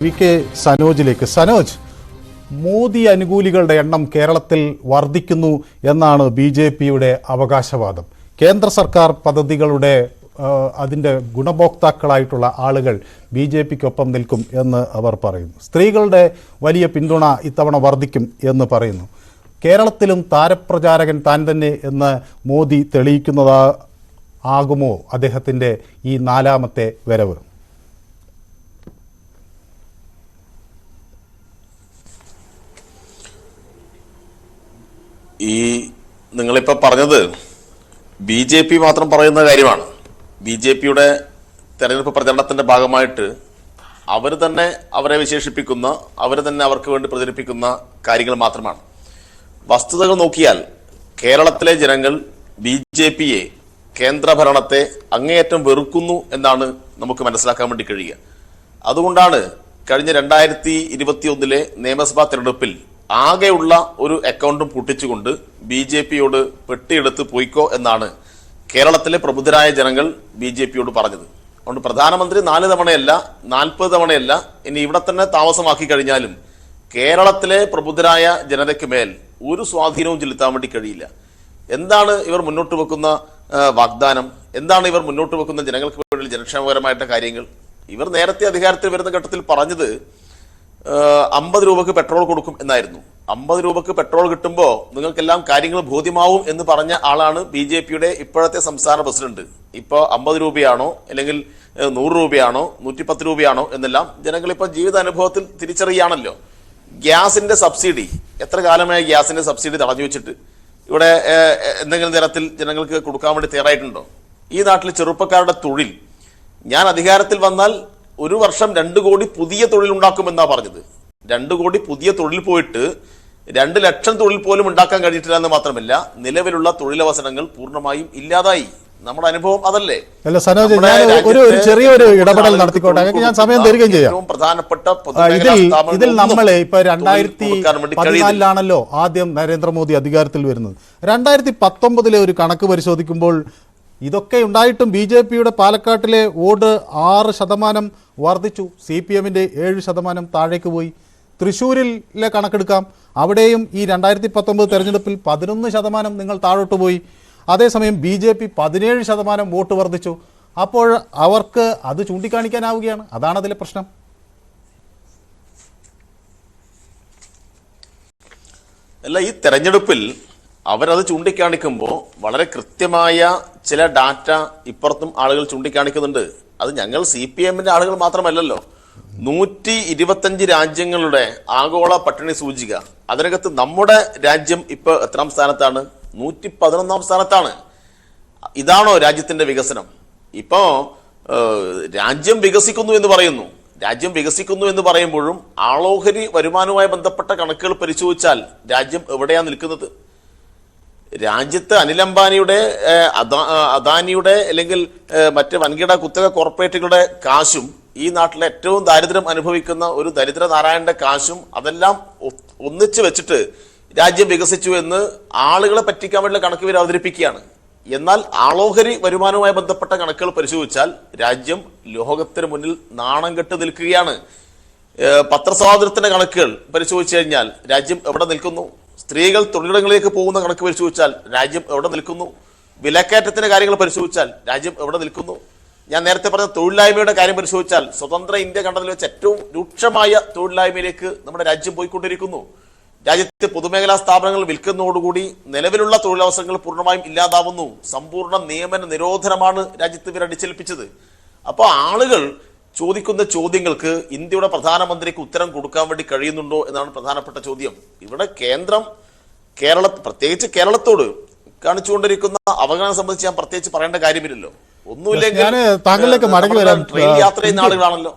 V K സനോജിലേക്ക്. സനോജ്, മോദി അനുകൂലികളുടെ എണ്ണം കേരളത്തിൽ വർദ്ധിക്കുന്നു എന്നാണ് ബി.ജെ.പിയുടെ അവകാശവാദം. കേന്ദ്ര സർക്കാർ പദ്ധതികളുടെ അതിൻ്റെ ഗുണഭോക്താക്കളായിട്ടുള്ള ആളുകൾ ബി.ജെ.പിക്കൊപ്പം നിൽക്കും എന്ന് അവർ പറയുന്നു. സ്ത്രീകളുടെ വലിയ പിന്തുണ ഇത്തവണ വർദ്ധിക്കും എന്ന് പറയുന്നു. കേരളത്തിലും താരപ്രചാരകൻ താൻ തന്നെ എന്ന് മോദി തെളിയിക്കുന്നതാകുമോ അദ്ദേഹത്തിൻ്റെ ഈ നാലാമത്തെ വരവ്? ഈ നിങ്ങളിപ്പോൾ പറഞ്ഞത് ബി.ജെ.പി മാത്രം പറയുന്ന കാര്യമാണ്. ബി.ജെ.പിയുടെ തെരഞ്ഞെടുപ്പ് പ്രചരണത്തിന്റെ ഭാഗമായിട്ട് അവർ തന്നെ അവരെ വിശേഷിപ്പിക്കുന്ന, അവർ തന്നെ അവർക്ക് വേണ്ടി പ്രചരിപ്പിക്കുന്ന കാര്യങ്ങൾ മാത്രമാണ്. വസ്തുതകൾ നോക്കിയാൽ കേരളത്തിലെ ജനങ്ങൾ ബി.ജെ.പിയെ, കേന്ദ്രഭരണത്തെ അങ്ങേയറ്റം വെറുക്കുന്നു എന്നാണ് നമുക്ക് മനസ്സിലാക്കാൻ വേണ്ടി കഴിയുക. അതുകൊണ്ടാണ് കഴിഞ്ഞ 2021 നിയമസഭാ തെരഞ്ഞെടുപ്പിൽ ആകെയുള്ള ഒരു അക്കൗണ്ടും പൂട്ടിച്ചുകൊണ്ട് ബി.ജെ.പിയോട് പെട്ടിയെടുത്ത് പോയിക്കോ എന്നാണ് കേരളത്തിലെ പ്രബുദ്ധരായ ജനങ്ങൾ ബി.ജെ.പിയോട് പറഞ്ഞത്. അതുകൊണ്ട് പ്രധാനമന്ത്രി 4 തവണയല്ല 40 തവണയല്ല ഇനി ഇവിടെ തന്നെ താമസമാക്കി കഴിഞ്ഞാലും കേരളത്തിലെ പ്രബുദ്ധരായ ജനതയ്ക്ക് മേൽ ഒരു സ്വാധീനവും ചെലുത്താൻ വേണ്ടി കഴിയില്ല. എന്താണ് ഇവർ മുന്നോട്ട് വെക്കുന്ന വാഗ്ദാനം? എന്താണ് ഇവർ മുന്നോട്ട് വെക്കുന്ന ജനങ്ങൾക്ക് വേണ്ടി ജനക്ഷേമകരമായിട്ട് കാര്യങ്ങൾ? ഇവർ നേരത്തെ അധികാരത്തിൽ വരുന്ന ഘട്ടത്തിൽ പറഞ്ഞത് 50 രൂപക്ക് പെട്രോൾ കൊടുക്കും എന്നായിരുന്നു. 50 രൂപക്ക് പെട്രോൾ കിട്ടുമ്പോൾ നിങ്ങൾക്കെല്ലാം കാര്യങ്ങൾ ബോധ്യമാവും എന്ന് പറഞ്ഞ ആളാണ് ബി.ജെ.പിയുടെ ഇപ്പോഴത്തെ സംസ്ഥാന പ്രസിഡന്റ്. ഇപ്പോൾ 50 രൂപയാണോ അല്ലെങ്കിൽ 100 രൂപയാണോ 110 രൂപയാണോ എന്നെല്ലാം ജനങ്ങൾ ഇപ്പോൾ ജീവിതാനുഭവത്തിൽ തിരിച്ചറിയാണല്ലോ. ഗ്യാസിന്റെ സബ്സിഡി, എത്ര കാലമായി ഗ്യാസിന്റെ സബ്സിഡി തടഞ്ഞു വെച്ചിട്ട് ഇവിടെ എന്തെങ്കിലും തരത്തിൽ ജനങ്ങൾക്ക് കൊടുക്കാൻ വേണ്ടി തയ്യാറായിട്ടുണ്ടോ? ഈ നാട്ടിൽ ചെറുപ്പക്കാരുടെ തൊഴിൽ, ഞാൻ അധികാരത്തിൽ വന്നാൽ 1 വർഷം 2 കോടി പുതിയ തൊഴിൽ ഉണ്ടാക്കുമെന്നാ പറഞ്ഞത്. 2 കോടി പുതിയ തൊഴിൽ പോയിട്ട് 2 ലക്ഷം തൊഴിൽ പോലും ഉണ്ടാക്കാൻ കഴിഞ്ഞിട്ടില്ല എന്ന് മാത്രമല്ല, നിലവിലുള്ള തൊഴിലവസരങ്ങൾ പൂർണ്ണമായും ഇല്ലാതായി. നമ്മുടെ അനുഭവം അതല്ലേ? അല്ല സനോജ്, ഒരു ചെറിയൊരു ഇടപെടൽ നടത്തിക്കോട്ടെ, ഞാൻ സമയം തരികയും ചെയ്യാം. പ്രധാനപ്പെട്ട ഇതിൽ നമ്മളെ ഇപ്പൊ 2014 ആദ്യം നരേന്ദ്രമോദി അധികാരത്തിൽ വരുന്നത്. 2019 ഒരു കണക്ക് പരിശോധിക്കുമ്പോൾ ഇതൊക്കെ ഉണ്ടായിട്ടും ബി.ജെ.പിയുടെ പാലക്കാട്ടിലെ വോട്ട് 6% വർദ്ധിച്ചു. CPM-ന്റെ 7% താഴേക്ക് പോയി. തൃശ്ശൂരിലെ കണക്കെടുക്കാം, അവിടെയും ഈ 2019 തെരഞ്ഞെടുപ്പിൽ 11% നിങ്ങൾ താഴോട്ട് പോയി. അതേസമയം ബി.ജെ.പി 17% വോട്ട് വർദ്ധിച്ചു. അപ്പോൾ അവർക്ക് അത് ചൂണ്ടിക്കാണിക്കാനാവുകയാണ്. അതാണ് അതിലെ പ്രശ്നം. അല്ല, ഈ തെരഞ്ഞെടുപ്പിൽ അവരത് ചൂണ്ടിക്കാണിക്കുമ്പോൾ വളരെ കൃത്യമായ ചില ഡാറ്റ ഇപ്പുറത്തും ആളുകൾ ചൂണ്ടിക്കാണിക്കുന്നുണ്ട്. അത് ഞങ്ങൾ CPM-ന്റെ ആളുകൾ മാത്രമല്ലല്ലോ. 125 രാജ്യങ്ങളുടെ ആഗോള പട്ടിണി സൂചിക, അതിനകത്ത് നമ്മുടെ രാജ്യം ഇപ്പോൾ എത്രാം സ്ഥാനത്താണ്? 111 സ്ഥാനത്താണ്. ഇതാണോ രാജ്യത്തിന്റെ വികസനം? ഇപ്പോ രാജ്യം വികസിക്കുന്നു എന്ന് പറയുന്നു. രാജ്യം വികസിക്കുന്നു എന്ന് പറയുമ്പോഴും ആളോഹരി വരുമാനവുമായി ബന്ധപ്പെട്ട കണക്കുകൾ പരിശോധിച്ചാൽ രാജ്യം എവിടെയാണ് നിൽക്കുന്നത്? രാജ്യത്ത് അനിൽ അംബാനിയുടെ, അദാനിയുടെ അല്ലെങ്കിൽ മറ്റ് വൻകിട കുത്തക കോർപ്പറേറ്റുകളുടെ കാശും ഈ നാട്ടിലെ ഏറ്റവും ദാരിദ്ര്യം അനുഭവിക്കുന്ന ഒരു ദരിദ്ര നാരായണന്റെ കാശും അതെല്ലാം ഒന്നിച്ചു വെച്ചിട്ട് രാജ്യം വികസിച്ചു എന്ന് ആളുകളെ പറ്റിക്കാൻ വേണ്ടിയുള്ള കണക്ക് ഇവർ അവതരിപ്പിക്കുകയാണ്. എന്നാൽ ആളോഹരി വരുമാനവുമായി ബന്ധപ്പെട്ട കണക്കുകൾ പരിശോധിച്ചാൽ രാജ്യം ലോകത്തിന് മുന്നിൽ നാണം കെട്ട് നിൽക്കുകയാണ്. പത്രസ്വാതന്ത്ര്യത്തിന്റെ കണക്കുകൾ പരിശോധിച്ചു കഴിഞ്ഞാൽ രാജ്യം എവിടെ നിൽക്കുന്നു? സ്ത്രീകൾ തൊഴിലിടങ്ങളിലേക്ക് പോകുന്ന കണക്ക് പരിശോധിച്ചാൽ രാജ്യം എവിടെ നിൽക്കുന്നു? വിലക്കയറ്റത്തിന്റെ കാര്യങ്ങൾ പരിശോധിച്ചാൽ രാജ്യം എവിടെ നിൽക്കുന്നു? ഞാൻ നേരത്തെ പറഞ്ഞ തൊഴിലില്ലായ്മയുടെ കാര്യം പരിശോധിച്ചാൽ സ്വതന്ത്ര ഇന്ത്യ കണ്ടതിൽ വെച്ച് ഏറ്റവും രൂക്ഷമായ തൊഴിലില്ലായ്മയിലേക്ക് നമ്മുടെ രാജ്യം പോയിക്കൊണ്ടിരിക്കുന്നു. രാജ്യത്തെ പൊതുമേഖലാ സ്ഥാപനങ്ങൾ വിൽക്കുന്നതോടുകൂടി നിലവിലുള്ള തൊഴിലവസരങ്ങൾ പൂർണ്ണമായും ഇല്ലാതാവുന്നു. സമ്പൂർണ്ണ നിയമന നിരോധനമാണ് രാജ്യത്ത് ഇവർ അടിച്ചേൽപ്പിച്ചത്. അപ്പോൾ ആളുകൾ ചോദിക്കുന്ന ചോദ്യങ്ങൾക്ക് ഇന്ത്യയുടെ പ്രധാനമന്ത്രിക്ക് ഉത്തരം കൊടുക്കാൻ വേണ്ടി കഴിയുന്നുണ്ടോ എന്നാണ് പ്രധാനപ്പെട്ട ചോദ്യം. ഇവിടെ കേന്ദ്രം പ്രത്യേകിച്ച് കേരളത്തോട് കാണിച്ചുകൊണ്ടിരിക്കുന്ന അവഗണന സംബന്ധിച്ച് ഞാൻ പ്രത്യേകിച്ച് പറയേണ്ട കാര്യമില്ലല്ലോ. ഒന്നുമില്ലെങ്കിൽ താങ്കളിലേക്ക് മടങ്ങി വരാം. ട്രെയിൻ യാത്ര ചെയ്യുന്ന ആളുകളാണല്ലോ.